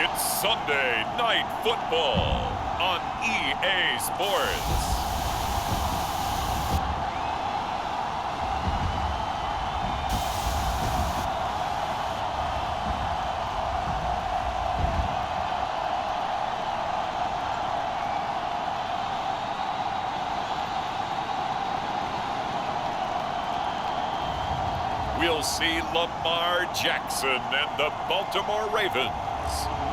It's Sunday Night Football on EA Sports. We'll see Lamar Jackson and the Baltimore Ravens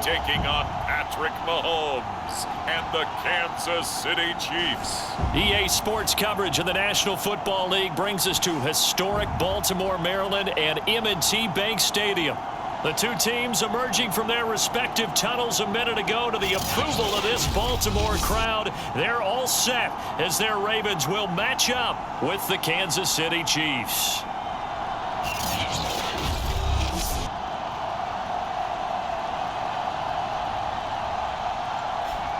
taking on Patrick Mahomes and the Kansas City Chiefs. EA Sports coverage of the National Football League brings us to historic Baltimore, Maryland and M&T Bank Stadium. The two teams emerging from their respective tunnels a minute ago to the approval of this Baltimore crowd. They're all set as their Ravens will match up with the Kansas City Chiefs.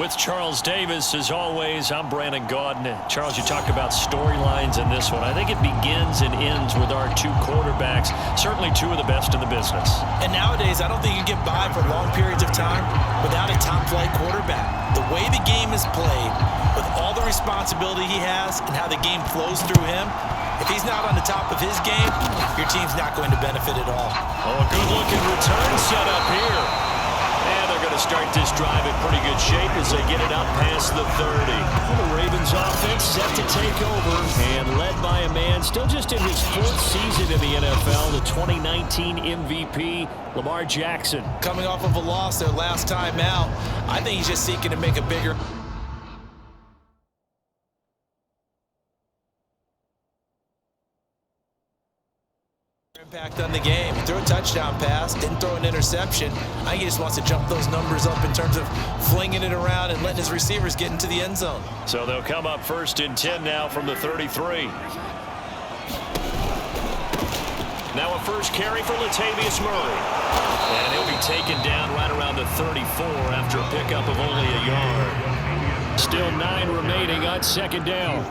With Charles Davis, as always, I'm Brandon Gaudin. Charles, you talk about storylines in this one. I think it begins and ends with our two quarterbacks, certainly two of the best in the business. And nowadays, I don't think you get by for long periods of time without a top-flight quarterback. The way the game is played, with all the responsibility he has and how the game flows through him, if he's not on the top of his game, your team's not going to benefit at all. Oh, a good-looking return set up here. And they're going to start this drive in pretty good shape as they get it up past the 30. The Ravens offense set to take over and led by a man still just in his fourth season in the NFL, the 2019 MVP, Lamar Jackson. Coming off of a loss their last time out, I think he's just seeking to make a bigger impact on the game. He threw a touchdown pass, didn't throw an interception. I think he just wants to jump those numbers up in terms of flinging it around and letting his receivers get into the end zone. So they'll come up 1st and 10 now from the 33. Now a first carry for Latavius Murray. And he'll be taken down right around the 34 after a pickup of only a yard. Still 9 remaining on 2nd down.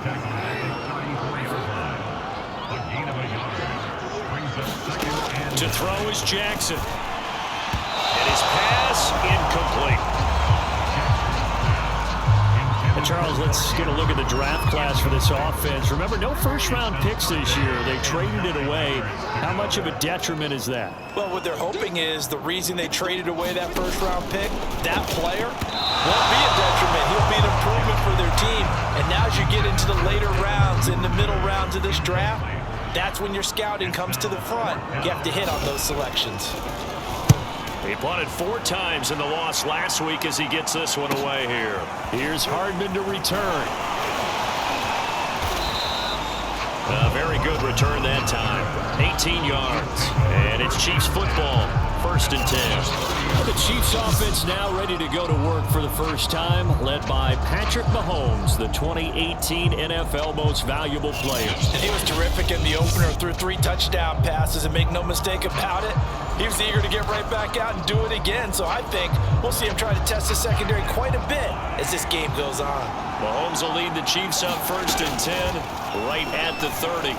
To throw is Jackson. And his pass incomplete. And Charles, let's get a look at the draft class for this offense. Remember, no first-round picks this year. They traded it away. How much of a detriment is that? Well, what they're hoping is the reason they traded away that first-round pick, that player won't be a detriment. He'll be an improvement for their team. And now as you get into the later rounds, in the middle rounds of this draft, that's when your scouting comes to the front. You have to hit on those selections. He punted 4 times in the loss last week as he gets this one away here. Here's Hardman to return. A very good return that time. 18 yards. And it's Chiefs football. 1st and 10. The Chiefs offense now ready to go to work for the first time, led by Patrick Mahomes, the 2018 NFL Most Valuable Player. And he was terrific in the opener, threw 3 touchdown passes, and make no mistake about it, he was eager to get right back out and do it again. So I think we'll see him try to test the secondary quite a bit as this game goes on. Mahomes will lead the Chiefs up 1st and 10, right at the 30.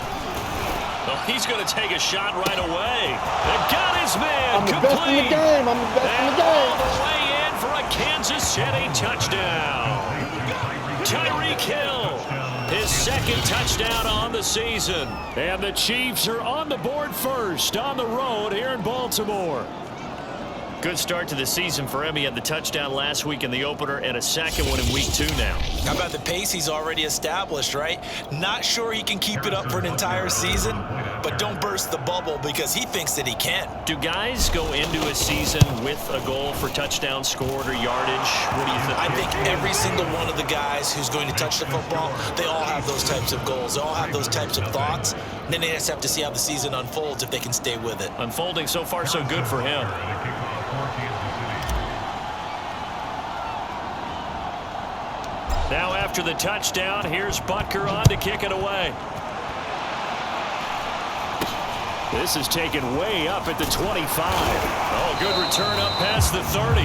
Oh, he's going to take a shot right away. They got his man. I'm the best in the game. I'm the best in the game. All the way in for a Kansas City touchdown. Tyreek Hill, his 2nd touchdown on the season. And the Chiefs are on the board first on the road here in Baltimore. Good start to the season for him. He had the touchdown last week in the opener and a 2nd one in week 2 now. How about the pace he's already established, right? Not sure he can keep it up for an entire season, but don't burst the bubble because he thinks that he can. Do guys go into a season with a goal for touchdown scored or yardage? What do you think? I think every single one of the guys who's going to touch the football, they all have those types of goals. They all have those types of thoughts. And then they just have to see how the season unfolds if they can stay with it. Unfolding so far so good for him. Now after the touchdown, here's Butker on to kick it away. This is taken way up at the 25. Oh, good return up past the 30.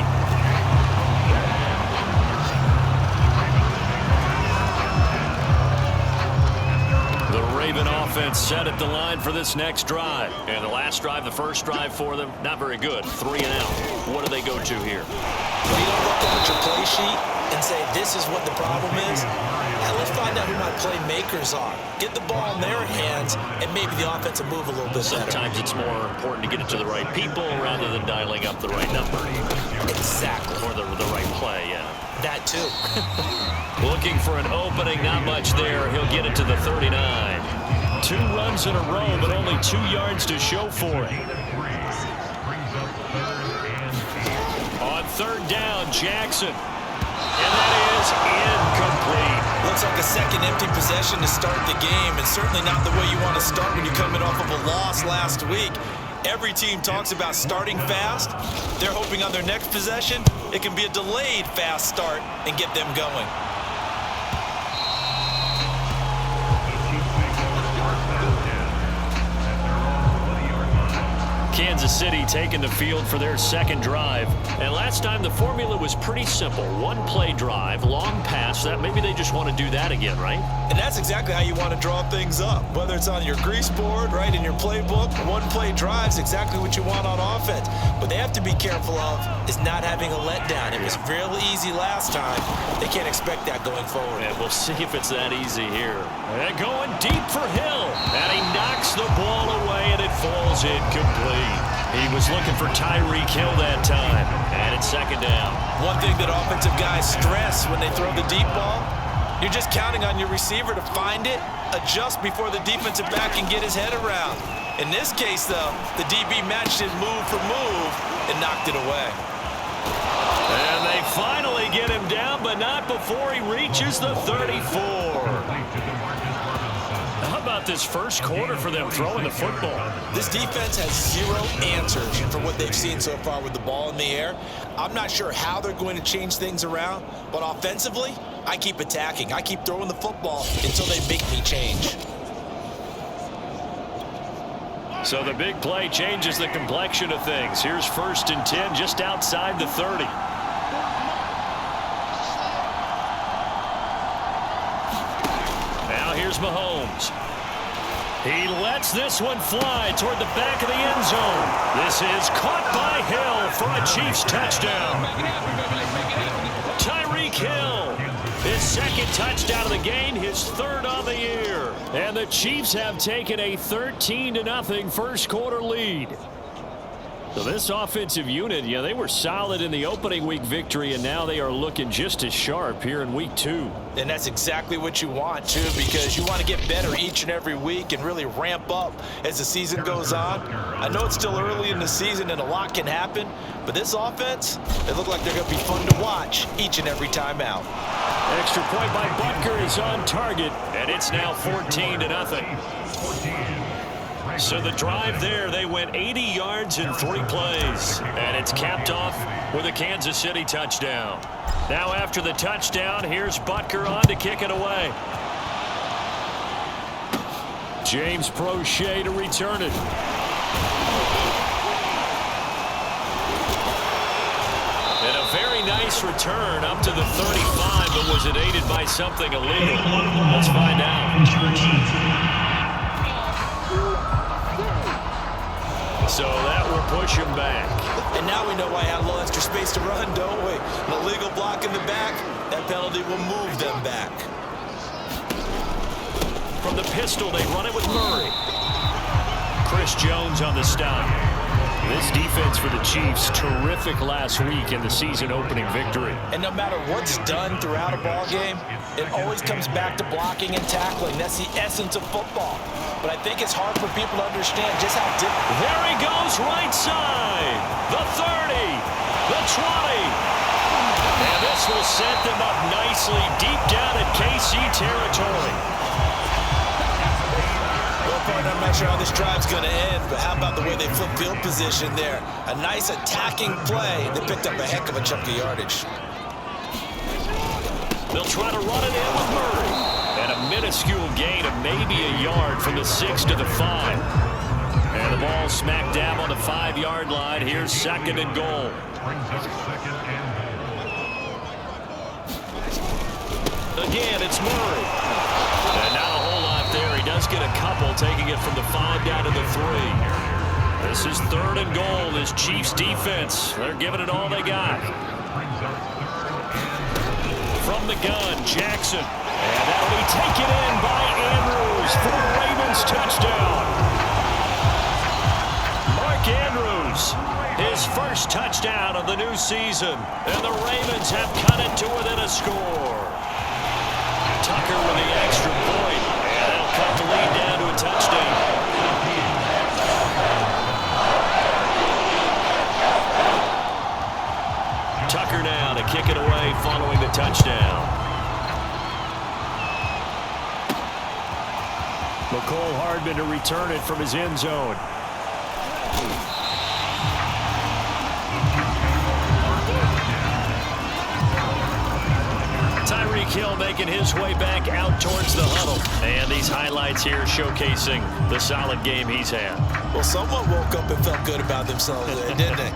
The Raven offense set at the line for this next drive. And the last drive, the first drive for them, not very good. 3 and out. What do they go to here? Well, you don't look up at your play sheet and say, this is what the problem is. Now, let's find out who my playmakers are. Get the ball in their hands, and maybe the offense will move a little bit better. Sometimes it's more important to get it to the right people rather than dialing up the right number. Exactly. Or the right play, yeah. That too. Looking for an opening, not much there. He'll get it to the 39. 2 runs in a row, but only 2 yards to show for it. On 3rd down, Jackson. And that is incomplete. Looks like a second empty possession to start the game, and certainly not the way you want to start when you're coming off of a loss last week. Every team talks about starting fast. They're hoping on their next possession, it can be a delayed fast start and get them going. Kansas City taking the field for their second drive. And last time the formula was pretty simple. 1-play drive, long pass. That maybe they just want to do that again, right? And that's exactly how you want to draw things up. Whether it's on your grease board, right, in your playbook, 1-play drive is exactly what you want on offense. But they have to be careful of is not having a letdown. It was real easy last time. They can't expect that going forward. And we'll see if it's that easy here. And going deep for Hill. And he knocks the ball away, and it falls incomplete. He was looking for Tyreek Hill that time. And it's 2nd down. One thing that offensive guys stress when they throw the deep ball, you're just counting on your receiver to find it, adjust before the defensive back can get his head around. In this case, though, the DB matched it move for move and knocked it away. And they finally get him down, but not before he reaches the 34. How about this first quarter for them throwing the football? This defense has 0 answers for what they've seen so far with the ball in the air. I'm not sure how they're going to change things around, but offensively, I keep attacking. I keep throwing the football until they make me change. So the big play changes the complexion of things. Here's 1st and 10 just outside the 30. Now here's Mahomes. He lets this one fly toward the back of the end zone. This is caught by Hill for a Chiefs touchdown. Tyreek Hill, his 2nd touchdown of the game, his 3rd on the year. And the Chiefs have taken a 13-0 first quarter lead. So this offensive unit, yeah, they were solid in the opening week victory, and now they are looking just as sharp here in week 2. And that's exactly what you want, too, because you want to get better each and every week and really ramp up as the season goes on. I know it's still early in the season and a lot can happen, but this offense, they look like they're going to be fun to watch each and every time out. Extra point by Butker is on target, and it's now 14-0. So the drive there, they went 80 yards in 3 plays. And it's capped off with a Kansas City touchdown. Now after the touchdown, here's Butker on to kick it away. James Prochet to return it. And a very nice return up to the 35, but was it aided by something illegal? Let's find out. So that will push him back. And now we know why I had a little extra space to run, don't we? An illegal block in the back, that penalty will move them back. From the pistol, they run it with Murray. Chris Jones on the stop. This defense for the Chiefs, terrific last week in the season-opening victory. And no matter what's done throughout a ball game, it always comes back to blocking and tackling. That's the essence of football. But I think it's hard for people to understand just how different. There he goes, right side. The 30, the 20. And this will set them up nicely deep down at KC territory. I'm not sure how this drive's going to end, but how about the way they flip field position there? A nice attacking play. They picked up a heck of a chunk of yardage. They'll try to run it in with Murray. And a minuscule gain of maybe a yard from the 6 to the 5. And the ball smack dab on the 5-yard line. Here's 2nd and goal. Again, it's Murray. And not a whole lot there. He does get get a couple, taking it from the 5 down to the 3. This is 3rd and goal. This Chiefs defense, they're giving it all they got. From the gun, Jackson. And that'll be taken in by Andrews for the Ravens touchdown. Mark Andrews, his first touchdown of the new season. And the Ravens have cut it to within a score. Tucker with the extra point. And they'll cut the lead down to a touchdown. Tucker now to kick it away following the touchdown. McCole Hardman to return it from his end zone. Tyreek Hill making his way back out towards the huddle. And these highlights here showcasing the solid game he's had. Well, someone woke up and felt good about themselves there, didn't they?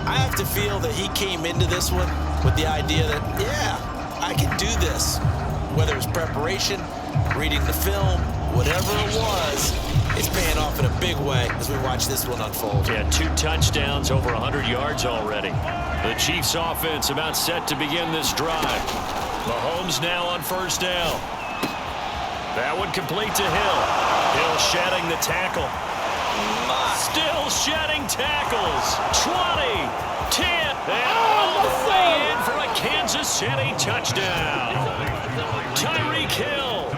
I have to feel that he came into this one with the idea that, yeah, I can do this. Whether it's preparation, reading the film, whatever it was, it's paying off in a big way as we watch this one unfold. Yeah, 2 touchdowns, over 100 yards already. The Chiefs offense about set to begin this drive. Mahomes now on 1st down. That one complete to Hill. Hill shedding the tackle. Still shedding tackles. 20, 10, and all the way in for a Kansas City touchdown. Tyreek Hill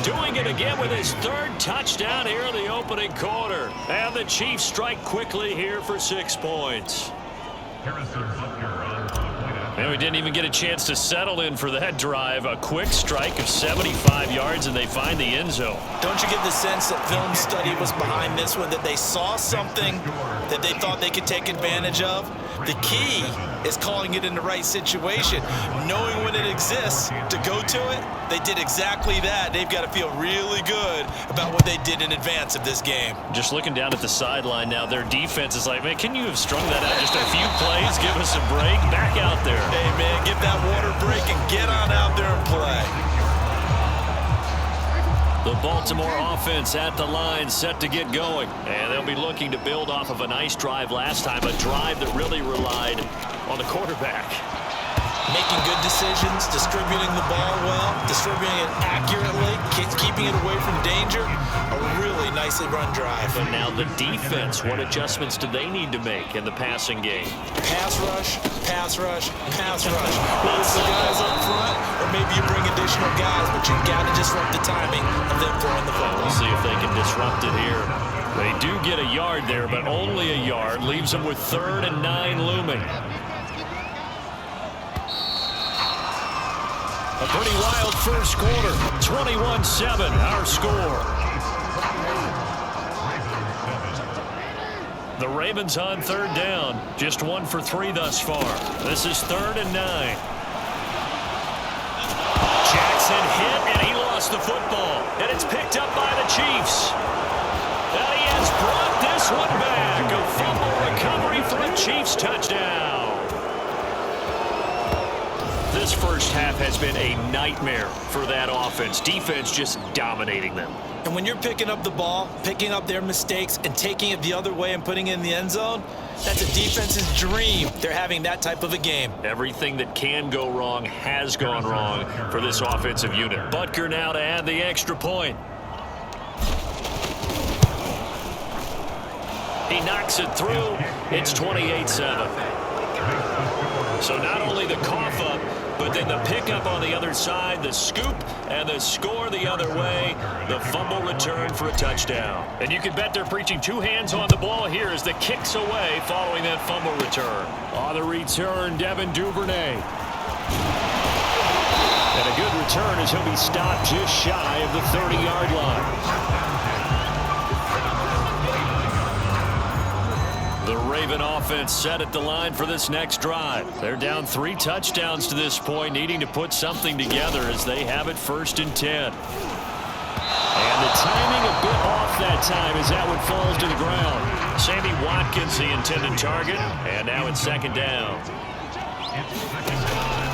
doing it again with his 3rd touchdown here in the opening quarter. And the Chiefs strike quickly here for 6 points. And we didn't even get a chance to settle in for that drive. A quick strike of 75 yards, and they find the end zone. Don't you get the sense that film study was behind this one, that they saw something that they thought they could take advantage of? The key is calling it in the right situation. Knowing when it exists to go to it, they did exactly that. They've got to feel really good about what they did in advance of this game. Just looking down at the sideline now, their defense is like, man, can you have strung that out just a few plays? Give us a break. Back out there. Hey, man, get that water break and get on out there and play. The Baltimore offense at the line, set to get going. And they'll be looking to build off of a nice drive last time, a drive that really relied on the quarterback. Making good decisions, distributing the ball well, distributing it accurately, keeping it away from danger. A really nicely run drive. But now the defense, what adjustments do they need to make in the passing game? Pass rush, pass rush, pass rush. Whether it's the guys up front or maybe you bring additional guys, but you've got to disrupt the timing of them throwing the football. We'll see if they can disrupt it here. They do get a yard there, but only a yard. Leaves them with 3rd and 9 looming. A pretty wild first quarter. 21-7, our score. The Ravens on 3rd down. Just 1 for 3 thus far. This is 3rd and 9. Jackson hit, and he lost the football. And it's picked up by the Chiefs. And he has brought this one back. A fumble recovery for a Chiefs touchdown. This first half has been a nightmare for that offense. Defense just dominating them. And when you're picking up the ball, picking up their mistakes, and taking it the other way and putting it in the end zone, that's a defense's dream. They're having that type of a game. Everything that can go wrong has gone wrong for this offensive unit. Butker now to add the extra point. He knocks it through. It's 28-7. So not only the cough up, but then the pickup on the other side, the scoop, and the score the other way. The fumble return for a touchdown. And you can bet they're preaching 2 hands on the ball here as the kicks away following that fumble return. On the return, Devin Duvernay. And a good return as he'll be stopped just shy of the 30-yard line. The Raven offense set at the line for this next drive. They're down 3 touchdowns to this point, needing to put something together as they have it 1st and 10. And the timing a bit off that time as that one falls to the ground. Sammy Watkins, the intended target, and now it's 2nd down.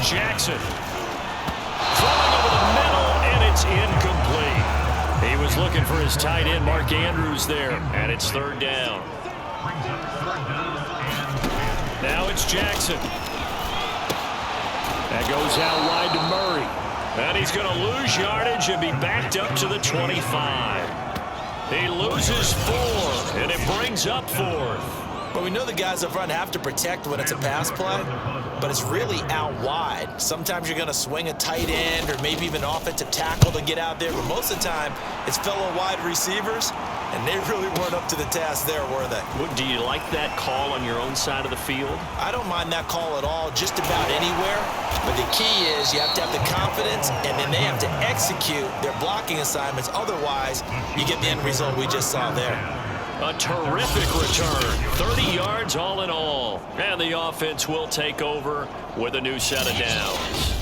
Jackson throwing over the middle, and it's incomplete. He was looking for his tight end, Mark Andrews, there, and it's third down. Now it's Jackson. That goes out wide to Murray. And he's going to lose yardage and be backed up to the 25. He loses 4, and it brings up 4th. But we know the guys up front have to protect when it's a pass play, but it's really out wide. Sometimes you're going to swing a tight end or maybe even offensive tackle to get out there, but most of the time it's fellow wide receivers, and they really weren't up to the task there, were they? Do you like that call on your own side of the field? I don't mind that call at all, just about anywhere. But the key is you have to have the confidence, and then they have to execute their blocking assignments. Otherwise, you get the end result we just saw there. A terrific return. 30 yards all in all. And the offense will take over with a new set of downs.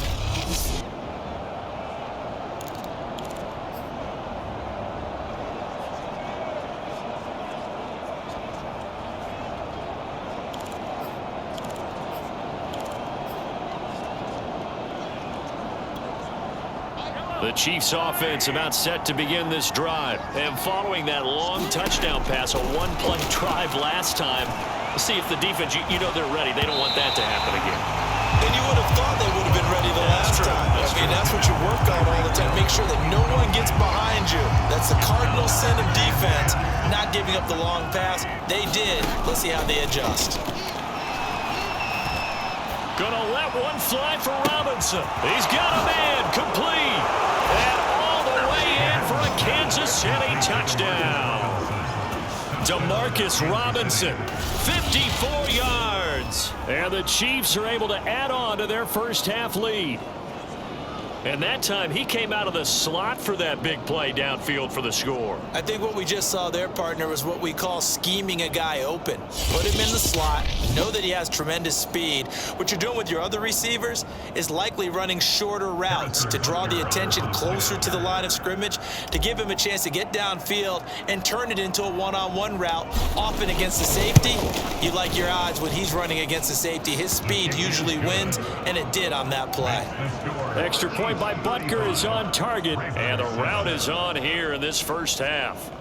The Chiefs offense about set to begin this drive. And following that long touchdown pass, a one-play drive last time, let's see if the defense, you know they're ready. They don't want that to happen again. And you would have thought they would have been ready the last time. That's what you work on all the time. Make sure that no one gets behind you. That's the cardinal sin of defense, not giving up the long pass. They did. Let's see how they adjust. Gonna let one fly for Robinson. He's got a man complete. And all the way in for a Kansas City touchdown. Demarcus Robinson, 54 yards. And the Chiefs are able to add on to their first half lead. And that time he came out of the slot for that big play downfield for the score. I think what we just saw there, partner, was what we call scheming a guy open. Put him in the slot, know that he has tremendous speed. What you're doing with your other receivers is likely running shorter routes to draw the attention closer to the line of scrimmage, to give him a chance to get downfield and turn it into a one-on-one route. Often against the safety, you like your odds when he's running against the safety. His speed usually wins, and it did on that play. Extra point by Butker is on target, and the route is on here in this first half.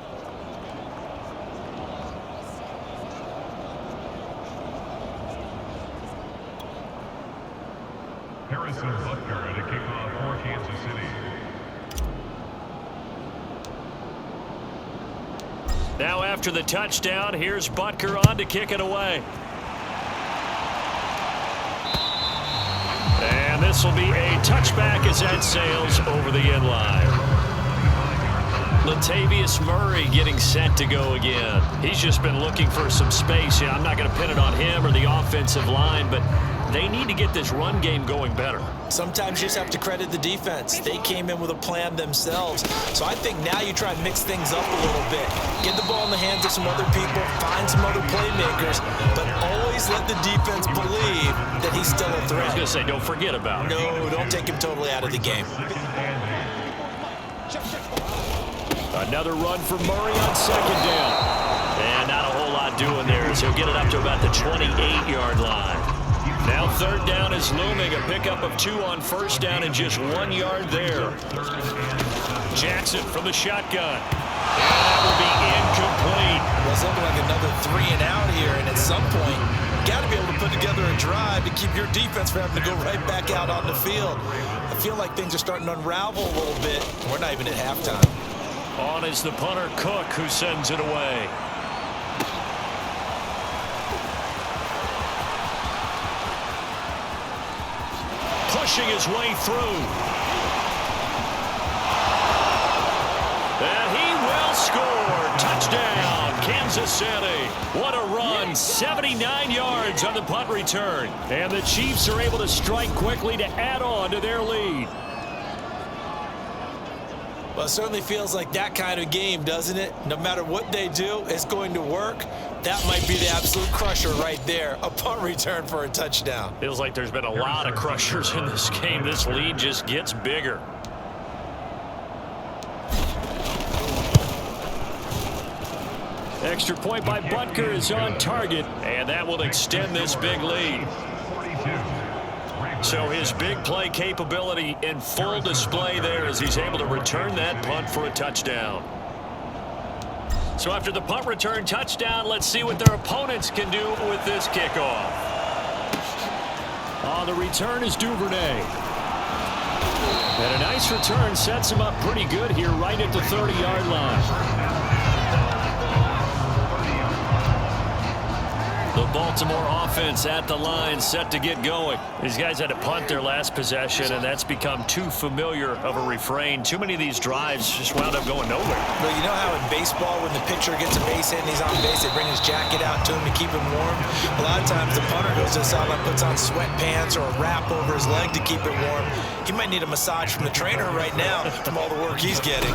Harrison Butker to kick off for Kansas City. Now after the touchdown, here's Butker on to kick it away. And this will be a touchback as that sails over the end line. Latavius Murray getting set to go again. He's just been looking for some space. I'm not going to pin it on him or the offensive line, but they need to get this run game going better. Sometimes you just have to credit the defense. They came in with a plan themselves. So I think now you try and mix things up a little bit. Get the ball in the hands of some other people, find some other playmakers, but always let the defense believe that he's still a threat. I was going to say, don't forget about it. No, don't take him totally out of the game. Another run for Murray on second down. And not a whole lot doing there, so he'll get it up to about the 28-yard line. Now third down is looming, a pickup of 2 on first down and just 1 yard there. Jackson from the shotgun. And that will be incomplete. Well, it's looking like another 3 and out here, and at some point, you got to be able to put together a drive to keep your defense from having to go right back out on the field. I feel like things are starting to unravel a little bit. We're not even at halftime. On is the punter, Cook, who sends it away. Pushing his way through. And he will score. Touchdown, Kansas City. What a run. 79 yards on the punt return. And the Chiefs are able to strike quickly to add on to their lead. Well, it certainly feels like that kind of game, doesn't it? No matter what they do, it's going to work. That might be the absolute crusher right there. A punt return for a touchdown. Feels like there's been a lot of crushers in this game. This lead just gets bigger. Extra point by Butker is on target, and that will extend this big lead. So his big play capability in full display there as he's able to return that punt for a touchdown. So after the punt return touchdown, let's see what their opponents can do with this kickoff. On the return is Duvernay. And a nice return sets him up pretty good here right at the 30-yard line. The Baltimore offense at the line, set to get going. These guys had to punt their last possession, and that's become too familiar of a refrain. Too many of these drives just wound up going nowhere. Well, you know how in baseball, when the pitcher gets a base hit and he's on base, they bring his jacket out to him to keep him warm? A lot of times the punter goes to the sideline, puts on sweatpants or a wrap over his leg to keep it warm. He might need a massage from the trainer right now from all the work he's getting.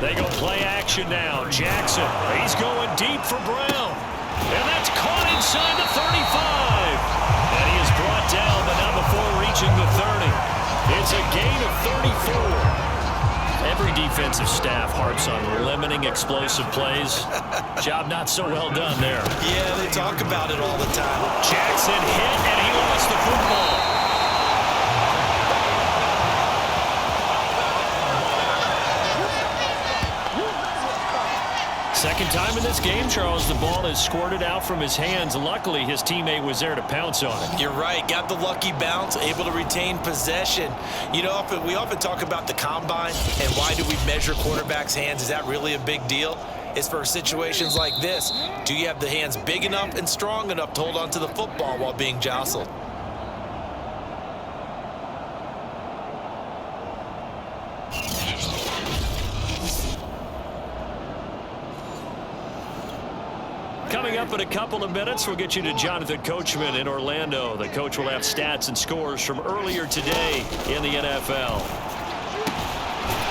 They go play action now. Jackson, he's going deep for Brown. And that's caught inside the 35. And he is brought down, but not before reaching the 30. It's a gain of 34. Every defensive staff harps on limiting explosive plays. Job not so well done there. Yeah, they talk about it all the time. Jackson hit, and he lost the football. Second time in this game, Charles, the ball is squirted out from his hands. Luckily, his teammate was there to pounce on it. You're right. Got the lucky bounce, able to retain possession. You know, we often talk about the combine and why do we measure quarterbacks' hands. Is that really a big deal? It's for situations like this. Do you have the hands big enough and strong enough to hold on to the football while being jostled? Coming up in a couple of minutes, we'll get you to Jonathan Coachman in Orlando. The coach will have stats and scores from earlier today in the NFL.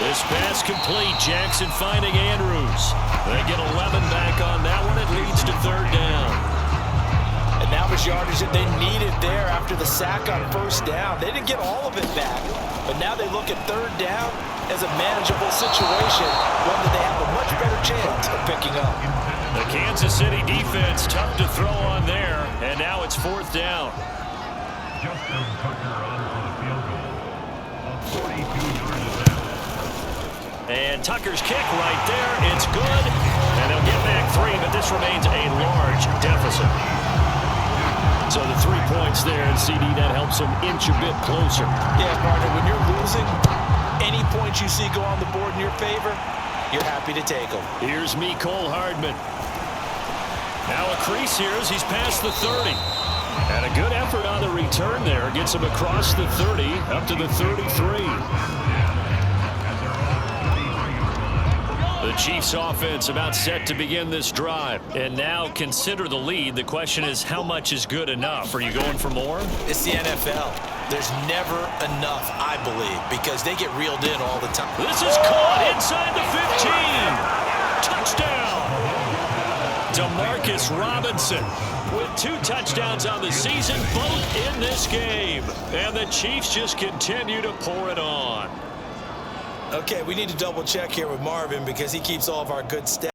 This pass complete. Jackson finding Andrews. They get 11 back on that one. It leads to third down. And that was yardage that they needed there after the sack on first down. They didn't get all of it back, but now they look at third down as a manageable situation, one that they have a much better chance of picking up. The Kansas City defense tough to throw on there, and now it's fourth down. Justin Tucker on for the field goal. A 42-yard attempt. And Tucker's kick right there. It's good. And they'll get back 3, but this remains a large deficit. So the 3 points there, and CD, that helps them inch a bit closer. Yeah, partner, when you're losing, any points you see go on the board in your favor, you're happy to take them. Here's Mecole Hardman. Now a crease here as he's past the 30. And a good effort on the return there. Gets him across the 30 up to the 33. The Chiefs offense about set to begin this drive. And now consider the lead. The question is, how much is good enough? Are you going for more? It's the NFL. There's never enough, I believe, because they get reeled in all the time. This is caught inside the 15. Touchdown. Demarcus Robinson with 2 touchdowns on the season, both in this game. And the Chiefs just continue to pour it on. Okay, we need to double check here with Marvin because he keeps all of our good stats.